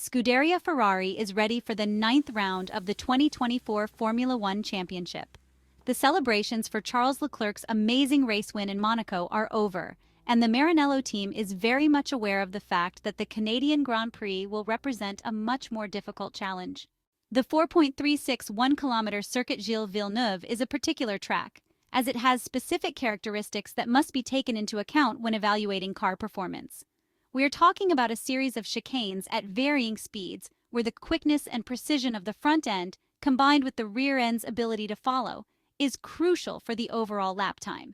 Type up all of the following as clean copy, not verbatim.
Scuderia Ferrari is ready for the ninth round of the 2024 Formula One Championship. The celebrations for Charles Leclerc's amazing race win in Monaco are over, and the Maranello team is very much aware of the fact that the Canadian Grand Prix will represent a much more difficult challenge. The 4.36 1-kilometer Circuit Gilles-Villeneuve is a particular track, as it has specific characteristics that must be taken into account when evaluating car performance. We are talking about a series of chicanes at varying speeds, where the quickness and precision of the front end, combined with the rear end's ability to follow, is crucial for the overall lap time.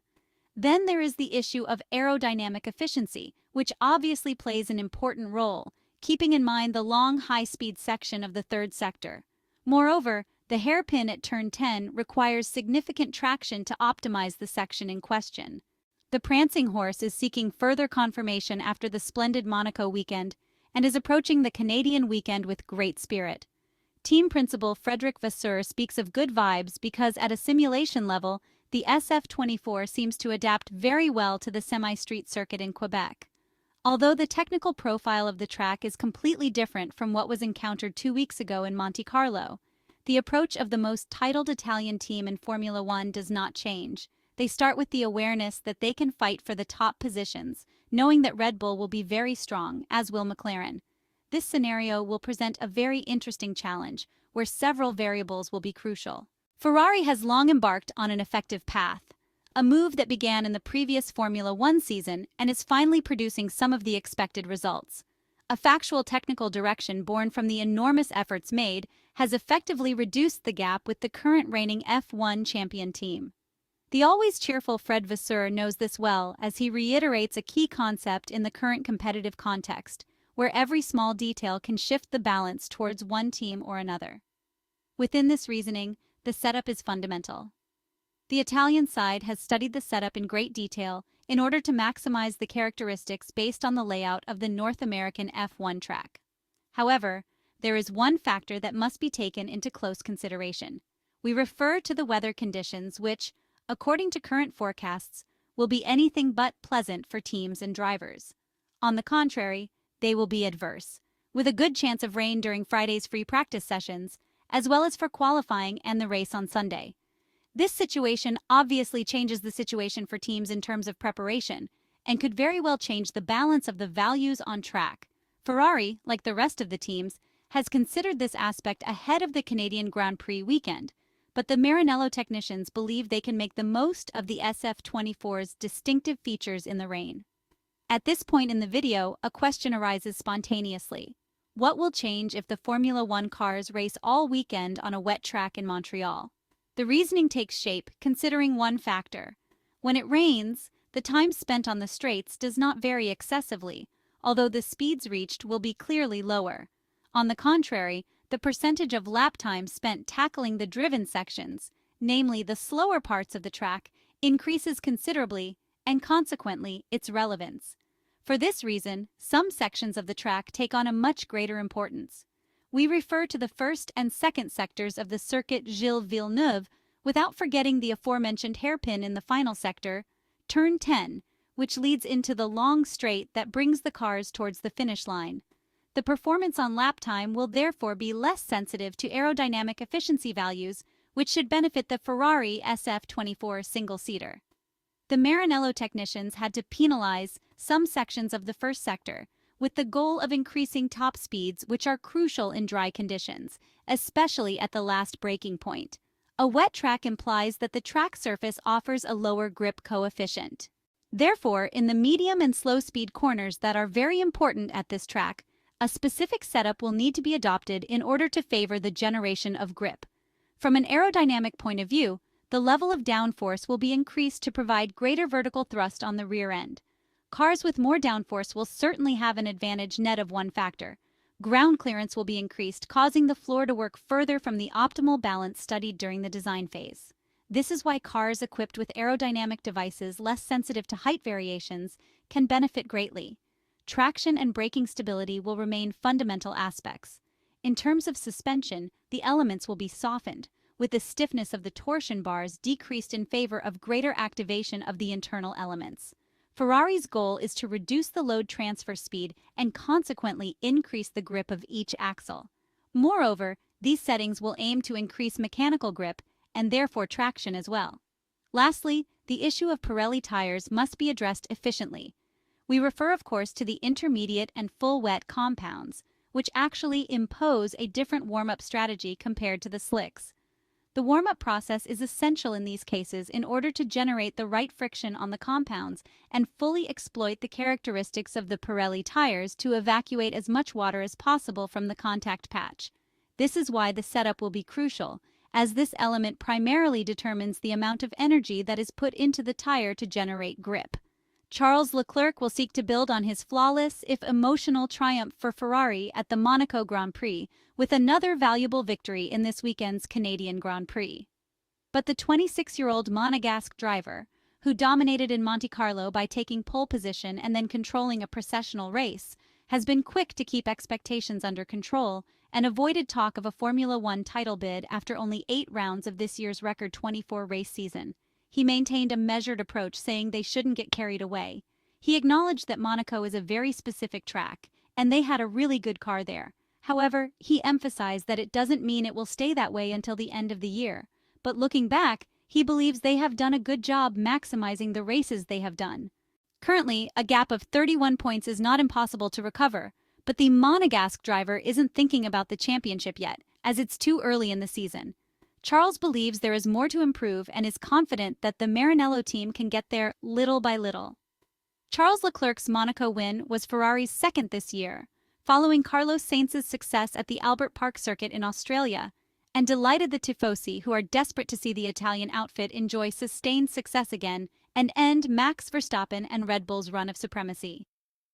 Then there is the issue of aerodynamic efficiency, which obviously plays an important role, keeping in mind the long high-speed section of the third sector. Moreover, the hairpin at turn 10 requires significant traction to optimize the section in question. The prancing horse is seeking further confirmation after the splendid Monaco weekend and is approaching the Canadian weekend with great spirit. Team principal Vasseur speaks of good vibes because at a simulation level, the SF24 seems to adapt very well to the semi-street circuit in Quebec. Although the technical profile of the track is completely different from what was encountered 2 weeks ago in Monte Carlo, the approach of the most titled Italian team in Formula One does not change. They start with the awareness that they can fight for the top positions, knowing that Red Bull will be very strong, as will McLaren. This scenario will present a very interesting challenge, where several variables will be crucial. Ferrari has long embarked on an effective path, a move that began in the previous Formula One season and is finally producing some of the expected results. A factual technical direction born from the enormous efforts made has effectively reduced the gap with the current reigning F1 champion team. The always cheerful Vasseur knows this well as he reiterates a key concept in the current competitive context, where every small detail can shift the balance towards one team or another. Within this reasoning, the setup is fundamental. The Italian side has studied the setup in great detail in order to maximize the characteristics based on the layout of the North American F1 track. However, there is one factor that must be taken into close consideration. We refer to the weather conditions which, according to current forecasts, will be anything but pleasant for teams and drivers. On the contrary, they will be adverse, with a good chance of rain during Friday's free practice sessions, as well as for qualifying and the race on Sunday. This situation obviously changes the situation for teams in terms of preparation, and could very well change the balance of the values on track. Ferrari, like the rest of the teams, has considered this aspect ahead of the Canadian Grand Prix weekend, but the Maranello technicians believe they can make the most of the SF24's distinctive features in the rain. At this point in the video, a question arises spontaneously. What will change if the Formula One cars race all weekend on a wet track in Montreal? The reasoning takes shape considering one factor. When it rains, the time spent on the straights does not vary excessively, although the speeds reached will be clearly lower. On the contrary, the percentage of lap time spent tackling the driven sections, namely the slower parts of the track, increases considerably, and consequently its relevance. For this reason, some sections of the track take on a much greater importance. We refer to the first and second sectors of the Circuit Gilles-Villeneuve without forgetting the aforementioned hairpin in the final sector, turn 10, which leads into the long straight that brings the cars towards the finish line. The performance on lap time will therefore be less sensitive to aerodynamic efficiency values, which should benefit the Ferrari SF24 single-seater. The Maranello technicians had to penalize some sections of the first sector, with the goal of increasing top speeds which are crucial in dry conditions, especially at the last braking point. A wet track implies that the track surface offers a lower grip coefficient. Therefore, in the medium and slow-speed corners that are very important at this track, a specific setup will need to be adopted in order to favor the generation of grip. From an aerodynamic point of view, the level of downforce will be increased to provide greater vertical thrust on the rear end. Cars with more downforce will certainly have an advantage net of one factor. Ground clearance will be increased, causing the floor to work further from the optimal balance studied during the design phase. This is why cars equipped with aerodynamic devices less sensitive to height variations can benefit greatly. Traction and braking stability will remain fundamental aspects. In terms of suspension, the elements will be softened, with the stiffness of the torsion bars decreased in favor of greater activation of the internal elements. Ferrari's goal is to reduce the load transfer speed and consequently increase the grip of each axle. Moreover, these settings will aim to increase mechanical grip and therefore traction as well. Lastly, the issue of Pirelli tires must be addressed efficiently. We refer, of course, to the intermediate and full wet compounds, which actually impose a different warm-up strategy compared to the slicks. The warm-up process is essential in these cases in order to generate the right friction on the compounds and fully exploit the characteristics of the Pirelli tires to evacuate as much water as possible from the contact patch. This is why the setup will be crucial, as this element primarily determines the amount of energy that is put into the tire to generate grip. Charles Leclerc will seek to build on his flawless, if emotional, triumph for Ferrari at the Monaco Grand Prix with another valuable victory in this weekend's Canadian Grand Prix. But the 26-year-old Monegasque driver, who dominated in Monte Carlo by taking pole position and then controlling a processional race, has been quick to keep expectations under control and avoided talk of a Formula One title bid after only 8 rounds of this year's record 24-race season. He maintained a measured approach, saying they shouldn't get carried away. He acknowledged that Monaco is a very specific track, and they had a really good car there. However, he emphasized that it doesn't mean it will stay that way until the end of the year. But looking back, he believes they have done a good job maximizing the races they have done. Currently, a gap of 31 points is not impossible to recover, but the Monegasque driver isn't thinking about the championship yet, as it's too early in the season. Charles believes there is more to improve and is confident that the Maranello team can get there little by little. Charles Leclerc's Monaco win was Ferrari's second this year, following Carlos Sainz's success at the Albert Park circuit in Australia, and delighted the tifosi who are desperate to see the Italian outfit enjoy sustained success again and end Max Verstappen and Red Bull's run of supremacy.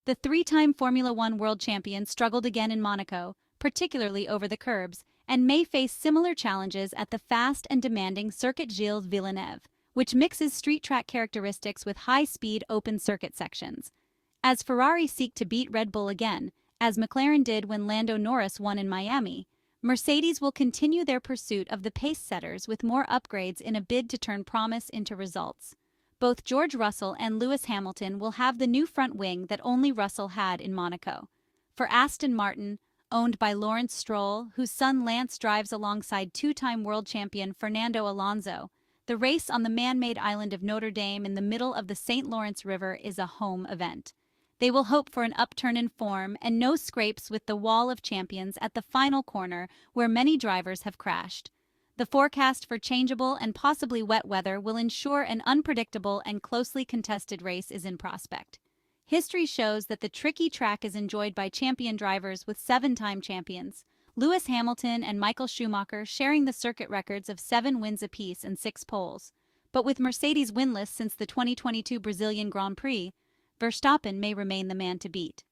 The 3-time Formula One world champion struggled again in Monaco, particularly over the curbs, and may face similar challenges at the fast and demanding Circuit Gilles-Villeneuve, which mixes street track characteristics with high-speed open circuit sections. As Ferrari seek to beat Red Bull again, as McLaren did when Lando Norris won in Miami, Mercedes will continue their pursuit of the pace setters with more upgrades in a bid to turn promise into results. Both George Russell and Lewis Hamilton will have the new front wing that only Russell had in Monaco. For Aston Martin, owned by Lawrence Stroll, whose son Lance drives alongside 2-time world champion Fernando Alonso, the race on the man-made island of Notre Dame in the middle of the St. Lawrence River is a home event. They will hope for an upturn in form and no scrapes with the wall of champions at the final corner where many drivers have crashed. The forecast for changeable and possibly wet weather will ensure an unpredictable and closely contested race is in prospect. History shows that the tricky track is enjoyed by champion drivers with 7-time champions, Lewis Hamilton and Michael Schumacher sharing the circuit records of 7 wins apiece and 6 poles. But with Mercedes winless since the 2022 Brazilian Grand Prix, Verstappen may remain the man to beat.